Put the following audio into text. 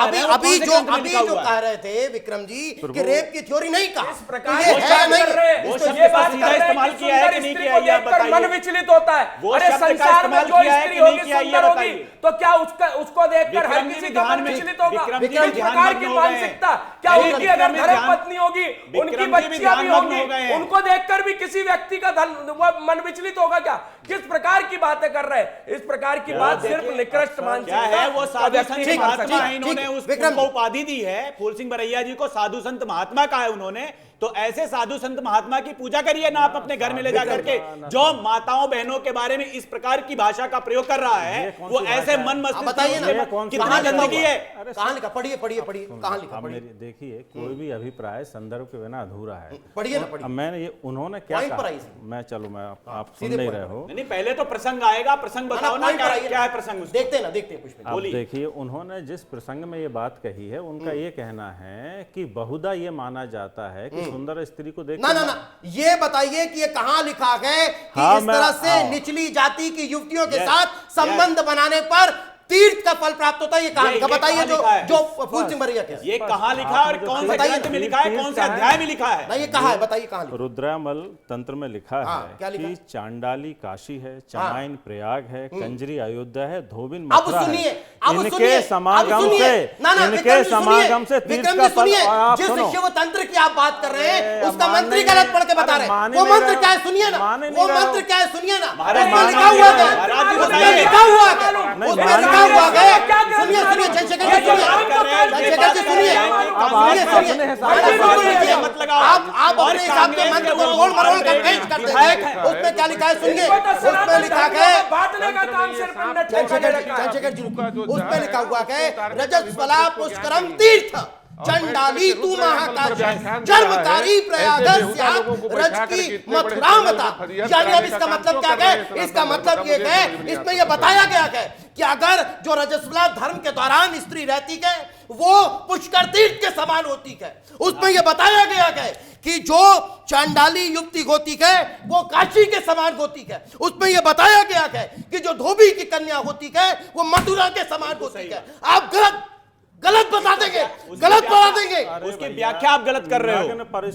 अभी जो कह रहे थे विक्रम जी कि रेप की थ्योरी नहीं कहा, इस प्रकार ये है नहीं, ये बात इस्तेमाल किया है कि नहीं किया है, बताइए। मन विचलित होता है। अरे संसार में जो स्त्री होगी सुंदर होगी तो क्या उसको देखकर हर किसी का मन विचलित होगा? इस प्रकार की मानसिकता क्या उनकी अगर धर्मपत्नी होगी, उनकी बच्चियां भी होंगी, उनको देखकर भी किसी व्यक्ति का मन विचलित होगा क्या? किस प्रकार की बातें कर रहे हैं? इस प्रकार की बात सिर्फ निकृष्ट मानसिकता है। वो साधु संत महात्मा है, इन्होंने उसको उपाधि दी है, फूल सिंह बरैया जी को साधु संत महात्मा कहा है उन्होंने। तो ऐसे साधु संत महात्मा की पूजा करिए ना आप अपने घर में ले जाकर के। जो माताओं बहनों के बारे में इस प्रकार की भाषा का प्रयोग कर रहा है वो ऐसे मन मस्तिष्क, बताइए ना कितना गंदगी है। कहां लिखा? पढ़िए कहां लिखा? देखिए, कोई भी अभिप्राय संदर्भ के बिना अधूरा है। पढ़िए ना, पढ़िए। मैंने ये उन्होंने क्या कहा, मैं आप सुन नहीं रहे हो। नहीं, पहले तो प्रसंग आएगा, प्रसंग बताओ ना क्या है प्रसंग। देखते हैं पुष्प। अब देखिए, उन्होंने जिस प्रसंग में ये बात कही है उनका ये कहना है कि बहुधा ये माना जाता है कि सुंदर स्त्री को देख ना, ये बताइए कि ये कहां लिखा है कि इस तरह से निचली जाति की युवतियों के साथ संबंध बनाने पर तीर्थ का फल प्राप्त होता है? ये कहां लिखा? बताइए। जो फूल सिंह बरैया के ये कहां लिखा और कौन से ग्रंथ में लिखा है, कौन से अध्याय में लिखा है? नहीं, ये कहां है? बताइए कहां लिखा? रुद्रामल तंत्र में लिखा है कि चांडाली काशी है, चमाइन प्रयाग है, कंजरी अयोध्या है, धोबिन मथुरा है। इनके समागम से तीर्थ का फल। जिस शिव तंत्र की आप बात कर रहे हैं उसका मंत्री गलत पढ़ के बता रहे हैं। वो मंत्र क्या है सुनिए ना, वो मंत्र क्या है सुनिए ना। लिखा हुआ है, लिखा हुआ है, उसमें लिखा हुआ है। सुनिए चंद्रशेखर जी सुनिए, आप अपने हिसाब के मंत्र को तोड़ मरोड़ कर पेश करते हैं। उसमें क्या लिखा है सुनिए, उसमें लिखा है चंद्रशेखर जी, उसमें लिखा हुआ है रजस्वला पुष्करम तीर्थ चंडाली तू महाकाशी जन्मकारी प्रयागस्यात् रज की मथुरामता। यानी अब इसका मतलब क्या है? इसका मतलब ये है, इसमें यह बताया गया है कि अगर जो रजस्वला धर्म के दौरान स्त्री रहती है वो पुष्कर तीर्थ के समान होती है। उसमें यह बताया गया है कि जो चांडाली युक्ति होती है वो काशी के समान होती है। उसमें यह बताया गया है कि जो धोबी की कन्या होती है वो मथुरा के समान होती है। आप गलत बता देंगे, गलत बता देंगे, उसकी व्याख्या आप गलत कर रहे हो।